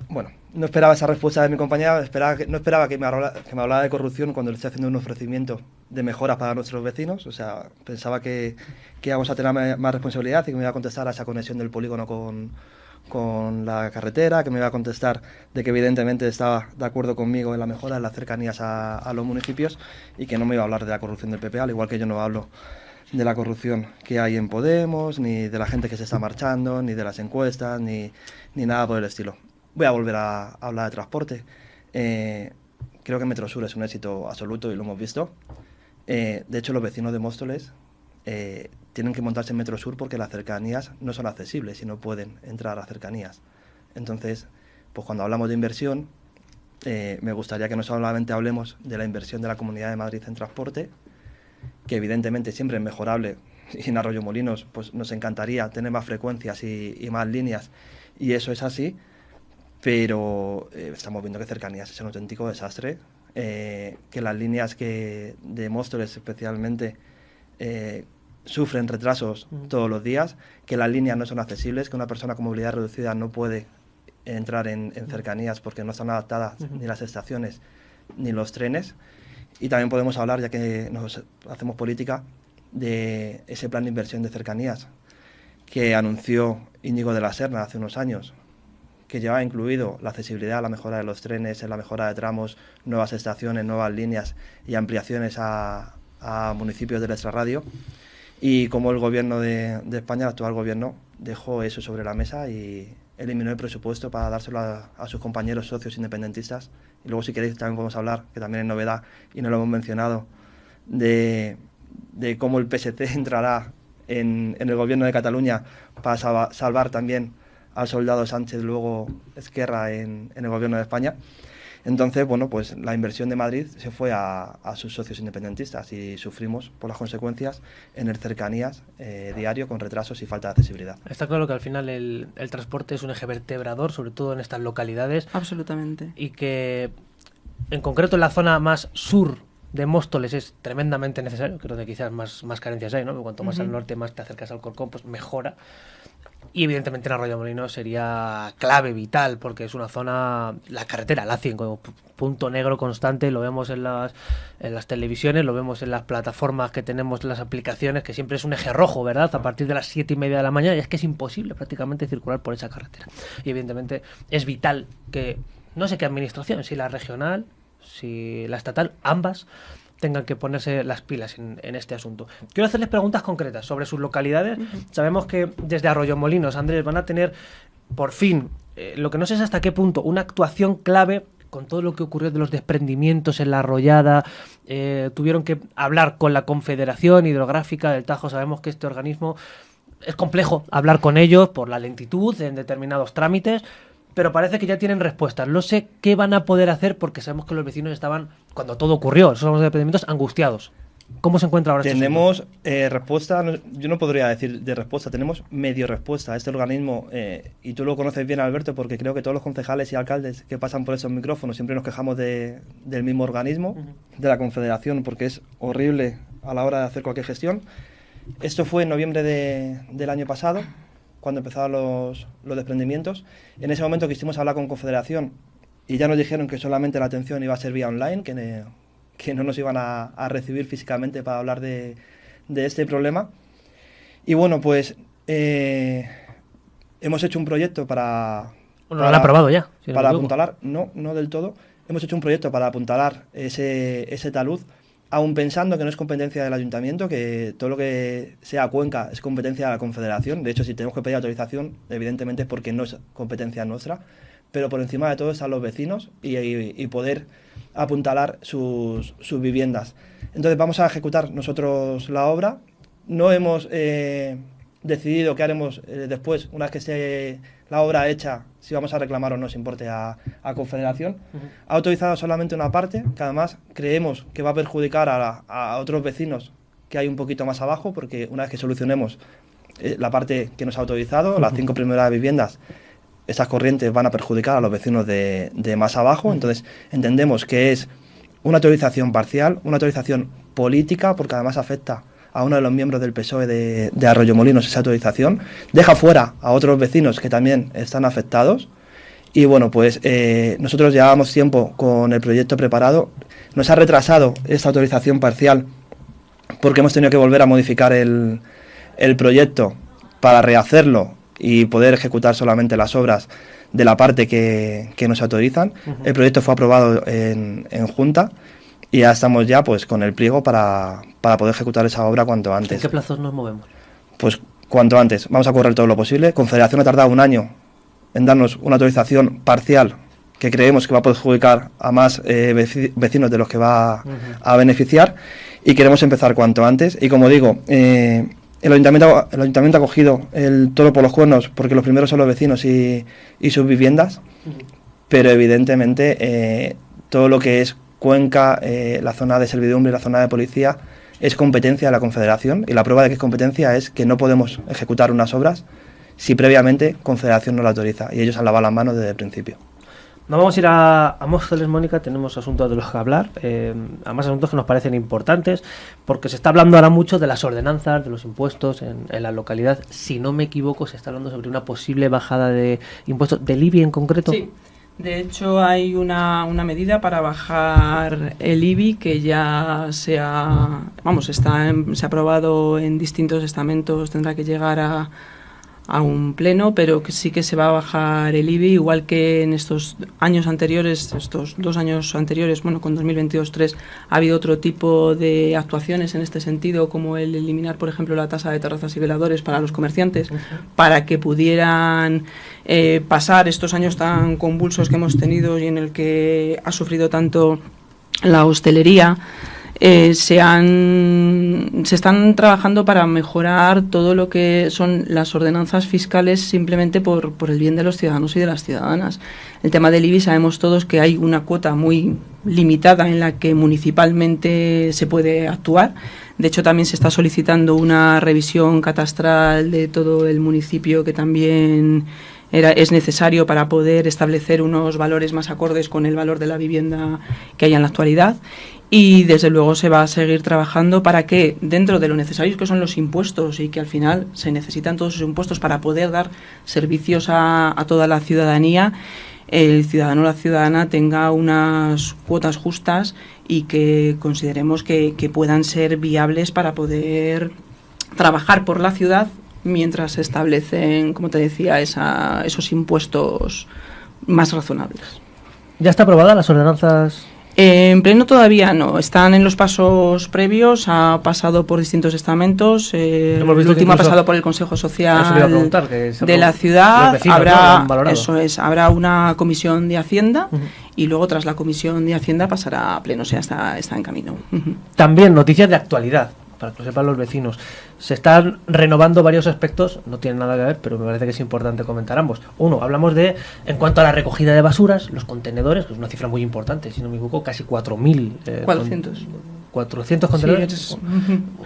Bueno, no esperaba esa respuesta de mi compañera, no esperaba que me hablara de corrupción cuando le estoy haciendo un ofrecimiento de mejoras para nuestros vecinos. O sea, pensaba que íbamos a tener más responsabilidad y que me iba a contestar a esa conexión del polígono con la carretera, que me iba a contestar de que evidentemente estaba de acuerdo conmigo en la mejora de las cercanías a los municipios, y que no me iba a hablar de la corrupción del PP, al igual que yo no hablo de la corrupción que hay en Podemos, ni de la gente que se está marchando, ni de las encuestas, ni nada por el estilo. Voy a volver a hablar de transporte. Creo que Metrosur es un éxito absoluto y lo hemos visto. De hecho, los vecinos de Móstoles tienen que montarse en Metrosur porque las cercanías no son accesibles y no pueden entrar a cercanías. Entonces, pues cuando hablamos de inversión, me gustaría que no solamente hablemos de la inversión de la Comunidad de Madrid en transporte, que evidentemente siempre es mejorable, y en Arroyomolinos pues nos encantaría tener más frecuencias y más líneas, y eso es así. Pero estamos viendo que cercanías es un auténtico desastre, que las líneas de Móstoles especialmente sufren retrasos todos los días, que las líneas no son accesibles, que una persona con movilidad reducida no puede entrar en cercanías porque no están adaptadas ni las estaciones ni los trenes. Y también podemos hablar, ya que nos hacemos política, de ese plan de inversión de cercanías que anunció Íñigo de la Serna hace unos años, que llevaba incluido la accesibilidad, la mejora de los trenes, la mejora de tramos, nuevas estaciones, nuevas líneas y ampliaciones a municipios del extrarradio. Y como el gobierno de España, el actual gobierno, dejó eso sobre la mesa y eliminó el presupuesto para dárselo a sus compañeros socios independentistas. Y luego, si queréis, también podemos hablar, que también es novedad y no lo hemos mencionado, de cómo el PSC entrará en el gobierno de Cataluña para salvar también al soldado Sánchez, luego Esquerra, en el gobierno de España. Entonces, bueno, pues la inversión de Madrid se fue a sus socios independentistas y sufrimos por las consecuencias en el cercanías diario, con retrasos y falta de accesibilidad. Está claro que al final el transporte es un eje vertebrador, sobre todo en estas localidades. Absolutamente. Y que, en concreto, en la zona más sur de Móstoles es tremendamente necesario. Creo que quizás más carencias hay, ¿no? Cuanto más al norte, más te acercas al Corcón, pues mejora. Y evidentemente en Arroyomolinos sería clave, vital, porque es una zona, la carretera, la 5, punto negro constante. Lo vemos en las televisiones, lo vemos en las plataformas que tenemos, las aplicaciones, que siempre es un eje rojo, ¿verdad? A partir de las 7:30 de la mañana, y es que es imposible prácticamente circular por esa carretera. Y evidentemente es vital que, no sé qué administración, si la regional, si la estatal, ambas tengan que ponerse las pilas en este asunto. Quiero hacerles preguntas concretas sobre sus localidades. Sabemos que desde Arroyomolinos, Andrés, van a tener por fin, lo que no sé es hasta qué punto, una actuación clave con todo lo que ocurrió de los desprendimientos en la Arroyada. Tuvieron que hablar con la Confederación Hidrográfica del Tajo. Sabemos que este organismo es complejo hablar con ellos por la lentitud en determinados trámites, pero parece que ya tienen respuestas. No sé qué van a poder hacer, porque sabemos que los vecinos estaban, cuando todo ocurrió, esos desprendimientos, angustiados. ¿Cómo se encuentra ahora? Tenemos respuesta, yo no podría decir de respuesta, tenemos medio respuesta a este organismo, y tú lo conoces bien, Alberto, porque creo que todos los concejales y alcaldes que pasan por esos micrófonos siempre nos quejamos del mismo organismo, de la Confederación, porque es horrible a la hora de hacer cualquier gestión. Esto fue en noviembre del año pasado, cuando empezaron los desprendimientos. En ese momento quisimos hablar con Confederación y ya nos dijeron que solamente la atención iba a ser vía online, que no nos iban a recibir físicamente para hablar de este problema. Y bueno, pues hemos hecho un proyecto para... Bueno, lo han aprobado ya. Si para apuntalar, no del todo. Hemos hecho un proyecto para apuntalar ese talud, aún pensando que no es competencia del ayuntamiento, que todo lo que sea Cuenca es competencia de la Confederación. De hecho, si tenemos que pedir autorización, evidentemente es porque no es competencia nuestra, pero por encima de todo están los vecinos y poder apuntalar sus viviendas. Entonces vamos a ejecutar nosotros la obra. No hemos decidido qué haremos después, una vez que esté la obra hecha, si vamos a reclamar o no, sin importe a Confederación. Ha autorizado solamente una parte, que además creemos que va a perjudicar a otros vecinos que hay un poquito más abajo, porque una vez que solucionemos la parte que nos ha autorizado, las 5 primeras viviendas, esas corrientes van a perjudicar a los vecinos de más abajo. Entonces entendemos que es una autorización parcial, una autorización política, porque además afecta a uno de los miembros del PSOE de Arroyomolinos esa autorización, deja fuera a otros vecinos que también están afectados. Y bueno, pues nosotros llevábamos tiempo con el proyecto preparado. Nos ha retrasado esta autorización parcial porque hemos tenido que volver a modificar el proyecto para rehacerlo y poder ejecutar solamente las obras de la parte que nos autorizan. El proyecto fue aprobado en Junta y ya estamos ya pues con el pliego para poder ejecutar esa obra cuanto antes. ¿En qué plazos nos movemos? Pues cuanto antes. Vamos a correr todo lo posible. Confederación ha tardado 1 año en darnos una autorización parcial que creemos que va a perjudicar a más vecinos de los que va a beneficiar, y queremos empezar cuanto antes. Y como digo, el ayuntamiento ha cogido el toro por los cuernos, porque los primeros son los vecinos y sus viviendas, pero evidentemente todo lo que es Cuenca, la zona de servidumbre y la zona de policía es competencia de la Confederación, y la prueba de que es competencia es que no podemos ejecutar unas obras si previamente Confederación no la autoriza, y ellos han lavado las manos desde el principio. No vamos a ir a Móstoles, Mónica, tenemos asuntos de los que hablar, además asuntos que nos parecen importantes, porque se está hablando ahora mucho de las ordenanzas, de los impuestos en la localidad. Si no me equivoco, se está hablando sobre una posible bajada de impuestos, del IBI en concreto. Sí. De hecho, hay una medida para bajar el IBI que ya se ha aprobado en distintos estamentos, tendrá que llegar a un pleno, pero que sí que se va a bajar el IBI, igual que en estos años anteriores, estos 2 años anteriores, bueno, con 2022-3 ha habido otro tipo de actuaciones en este sentido, como el eliminar, por ejemplo, la tasa de terrazas y veladores para los comerciantes, para que pudieran pasar estos años tan convulsos que hemos tenido y en el que ha sufrido tanto la hostelería. Se están trabajando para mejorar todo lo que son las ordenanzas fiscales simplemente por el bien de los ciudadanos y de las ciudadanas. El tema del IBI sabemos todos que hay una cuota muy limitada en la que municipalmente se puede actuar. De hecho, también se está solicitando una revisión catastral de todo el municipio que también es necesario para poder establecer unos valores más acordes con el valor de la vivienda que hay en la actualidad. Y desde luego se va a seguir trabajando para que, dentro de lo necesarios que son los impuestos y que al final se necesitan todos esos impuestos para poder dar servicios a toda la ciudadanía, el ciudadano o la ciudadana tenga unas cuotas justas y que consideremos que puedan ser viables para poder trabajar por la ciudad mientras se establecen, como te decía, esos impuestos más razonables. ¿Ya está aprobada las ordenanzas? En pleno todavía no, están en los pasos previos, ha pasado por distintos estamentos, el último ha pasado por el Consejo Social de la ciudad, habrá una comisión de Hacienda y luego tras la comisión de Hacienda pasará a pleno, o sea, está en camino. También noticias de actualidad, para que lo sepan los vecinos. Se están renovando varios aspectos, no tienen nada que ver, pero me parece que es importante comentar ambos. Uno, hablamos de, en cuanto a la recogida de basuras, los contenedores, que es una cifra muy importante, si no me equivoco, casi 4.000. 400 contenedores, sí,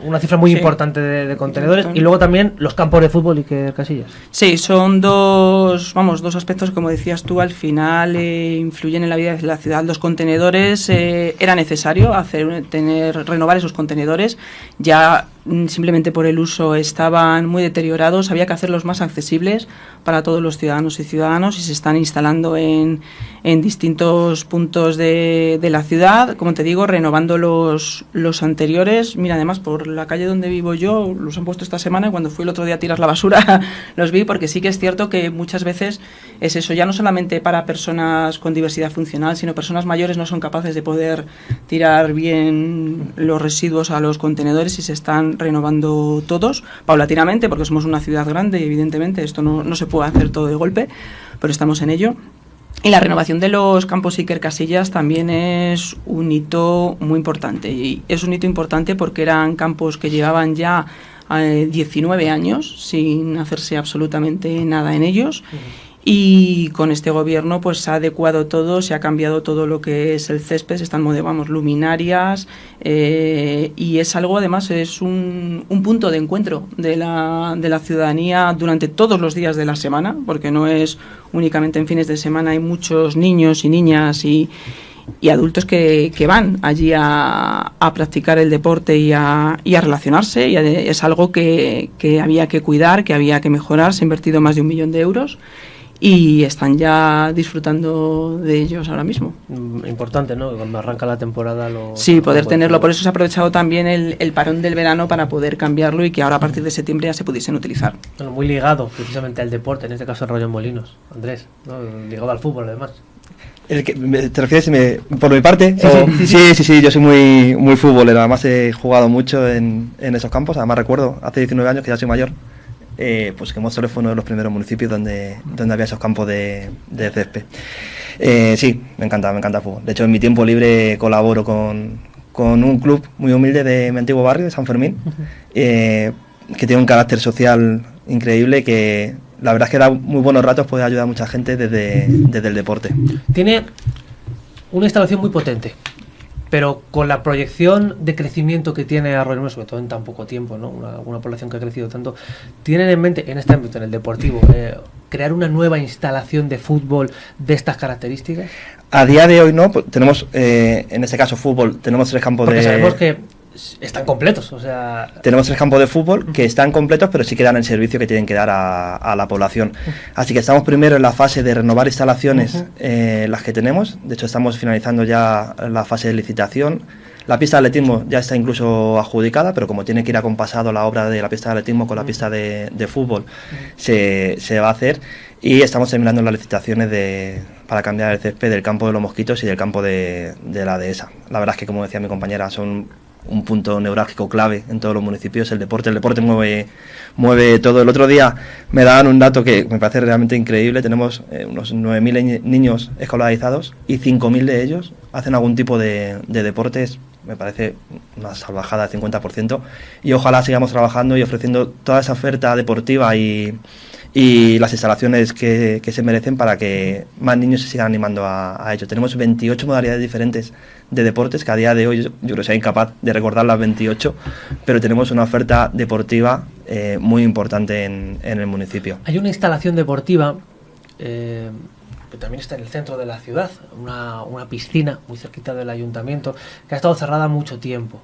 una cifra muy importante de contenedores, y luego también los campos de fútbol y Casillas. Sí, son dos aspectos que, como decías tú, al final influyen en la vida de la ciudad. Los contenedores, era necesario renovar esos contenedores, ya simplemente por el uso estaban muy deteriorados, había que hacerlos más accesibles para todos los ciudadanos y ciudadanas y se están instalando en distintos puntos de la ciudad, como te digo, renovando los anteriores. Mira, además por la calle donde vivo yo los han puesto esta semana y cuando fui el otro día a tirar la basura los vi, porque sí que es cierto que muchas veces es eso, ya no solamente para personas con diversidad funcional, sino personas mayores no son capaces de poder tirar bien los residuos a los contenedores y se están renovando todos paulatinamente, porque somos una ciudad grande y evidentemente esto no se puede hacer todo de golpe, pero estamos en ello. Y la renovación de los campos Iker Casillas también es un hito muy importante, y es un hito importante porque eran campos que llevaban ya 19 años sin hacerse absolutamente nada en ellos. Y con este gobierno pues se ha adecuado todo, se ha cambiado todo lo que es el césped, se están modelando luminarias, y es algo, además, es un punto de encuentro de la ciudadanía durante todos los días de la semana, porque no es únicamente en fines de semana, hay muchos niños y niñas y adultos que van allí a practicar el deporte y a relacionarse, y es algo que había que cuidar, que había que mejorar. Se ha invertido más de 1 millón de euros y están ya disfrutando de ellos ahora mismo. Importante, ¿no? Cuando arranca la temporada sí, poder tenerlo. Por eso se ha aprovechado también el parón del verano para poder cambiarlo y que ahora a partir de septiembre ya se pudiesen utilizar. Bueno, muy ligado precisamente al deporte, en este caso el Rollo Molinos, Andrés, ¿no? Ligado al fútbol además. ¿Te refieres por mi parte? Sí, yo soy muy futbolero, además he jugado mucho en esos campos, además recuerdo hace 19 años, que ya soy mayor, pues que Móstoles fue uno de los primeros municipios donde había esos campos de césped. Sí, me encanta el fútbol. De hecho, en mi tiempo libre colaboro con un club muy humilde de mi antiguo barrio, de San Fermín, que tiene un carácter social increíble, que la verdad es que da muy buenos ratos, puede ayudar a mucha gente desde el deporte. Tiene una instalación muy potente, pero con la proyección de crecimiento que tiene Arroyo, sobre todo en tan poco tiempo, ¿no? Una población que ha crecido tanto, ¿tienen en mente, en este ámbito, en el deportivo, crear una nueva instalación de fútbol de estas características? A día de hoy no, pues tenemos, en este caso fútbol, tenemos 3 campos. Porque sabemos que están completos, o sea... Tenemos 3 campos de fútbol que están completos, pero sí que dan el servicio que tienen que dar a la población. Así que estamos primero en la fase de renovar instalaciones, las que tenemos. De hecho, estamos finalizando ya la fase de licitación. La pista de atletismo ya está incluso adjudicada, pero como tiene que ir acompasado la obra de la pista de atletismo con la pista de fútbol, se va a hacer, y estamos terminando las licitaciones para cambiar el césped del campo de los Mosquitos y del campo de la dehesa. La verdad es que, como decía mi compañera, son un punto neurálgico clave en todos los municipios. El deporte mueve todo. El otro día me daban un dato que me parece realmente increíble. Tenemos unos 9.000 niños escolarizados y 5.000 de ellos hacen algún tipo de deportes. Me parece una salvajada del 50%, y ojalá sigamos trabajando y ofreciendo toda esa oferta deportiva y las instalaciones que se merecen para que más niños se sigan animando a ello. Tenemos 28 modalidades diferentes de deportes, que a día de hoy yo creo que soy incapaz de recordar las 28, pero tenemos una oferta deportiva muy importante en el municipio. Hay una instalación deportiva que también está en el centro de la ciudad, una piscina muy cerquita del ayuntamiento, que ha estado cerrada mucho tiempo.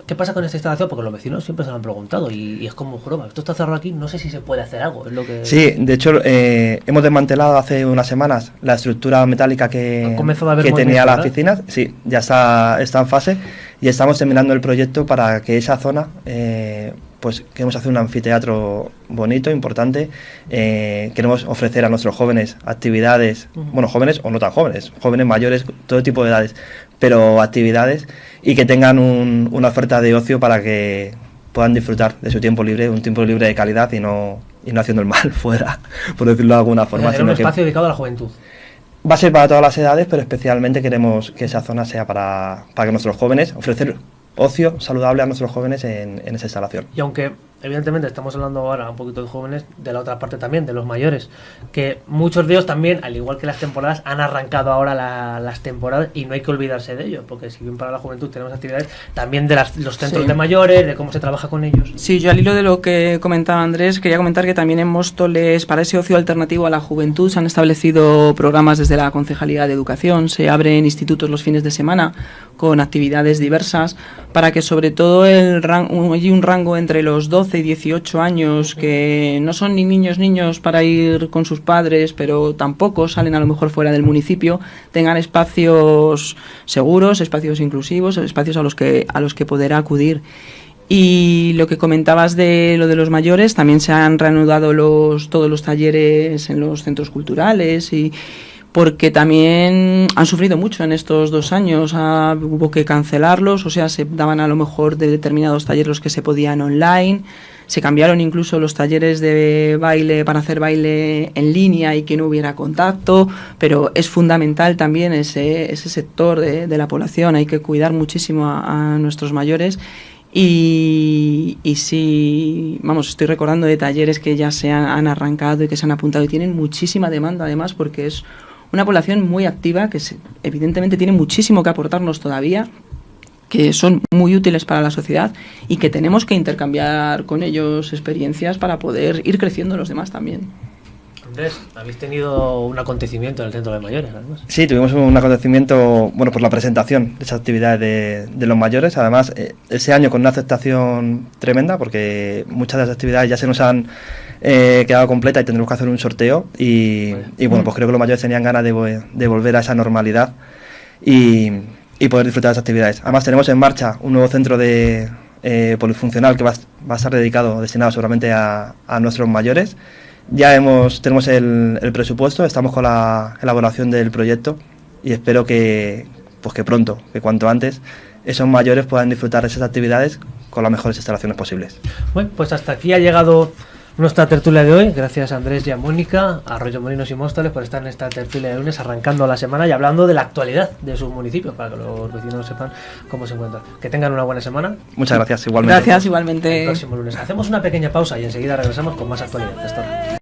¿Qué pasa con esta instalación? Porque los vecinos siempre se lo han preguntado y es como, juro, esto está cerrado aquí, no sé si se puede hacer algo. Es lo que... Sí, de hecho hemos desmantelado hace unas semanas la estructura metálica que tenía las piscinas. Sí, ya está en fase, y estamos terminando el proyecto para que esa zona, pues queremos hacer un anfiteatro bonito, importante. Queremos ofrecer a nuestros jóvenes actividades, bueno, jóvenes o no tan jóvenes, jóvenes mayores, todo tipo de edades, pero actividades, y que tengan una oferta de ocio para que puedan disfrutar de su tiempo libre, un tiempo libre de calidad, y no haciendo el mal fuera, por decirlo de alguna forma. Es un espacio dedicado a la juventud. Va a ser para todas las edades, pero especialmente queremos que esa zona sea para que nuestros jóvenes, ofrecer ocio saludable a nuestros jóvenes en esa instalación. Y aunque evidentemente estamos hablando ahora un poquito de jóvenes, de la otra parte también, de los mayores, que muchos de ellos también, al igual que las temporadas, han arrancado ahora las temporadas, y no hay que olvidarse de ello, porque si bien para la juventud tenemos actividades, también de los centros de mayores, de cómo se trabaja con ellos. Sí, yo al hilo de lo que comentaba Andrés, quería comentar que también en Móstoles, para ese ocio alternativo a la juventud, se han establecido programas desde la Concejalía de Educación, se abren institutos los fines de semana con actividades diversas, para que sobre todo hay un rango entre los 12 y 18 años, que no son ni niños para ir con sus padres, pero tampoco salen a lo mejor fuera del municipio, tengan espacios seguros, espacios inclusivos, espacios a los que poder acudir. Y lo que comentabas de lo de los mayores, también se han reanudado todos los talleres en los centros culturales, porque también han sufrido mucho en estos 2 años, hubo que cancelarlos, o sea, se daban a lo mejor de determinados talleres los que se podían online, se cambiaron incluso los talleres de baile para hacer baile en línea y que no hubiera contacto, pero es fundamental también ese sector de la población, hay que cuidar muchísimo a nuestros mayores. Y sí, vamos, estoy recordando de talleres que ya se han arrancado y que se han apuntado, y tienen muchísima demanda además, porque es una población muy activa que evidentemente tiene muchísimo que aportarnos todavía, que son muy útiles para la sociedad y que tenemos que intercambiar con ellos experiencias para poder ir creciendo los demás también. Andrés, habéis tenido un acontecimiento en el centro de mayores, además. Sí, tuvimos un acontecimiento, bueno, por la presentación de esas actividades de los mayores, además ese año con una aceptación tremenda, porque muchas de las actividades ya se nos han quedado completas y tendremos que hacer un sorteo, y bueno, pues creo que los mayores tenían ganas de volver a esa normalidad y poder disfrutar de esas actividades. Además tenemos en marcha un nuevo centro de polifuncional que va a estar destinado seguramente a nuestros mayores. Ya tenemos el presupuesto, estamos con la elaboración del proyecto, y espero que pronto, que cuanto antes, esos mayores puedan disfrutar de esas actividades con las mejores instalaciones posibles. Bueno, pues hasta aquí ha llegado nuestra tertulia de hoy. Gracias a Andrés y a Mónica, a Arroyomolinos y Móstoles, por estar en esta tertulia de lunes, arrancando la semana y hablando de la actualidad de sus municipios, para que los vecinos sepan cómo se encuentran. Que tengan una buena semana. Muchas gracias, igualmente. Gracias, igualmente. El próximo lunes hacemos una pequeña pausa y enseguida regresamos con más actualidad. Hasta ahora.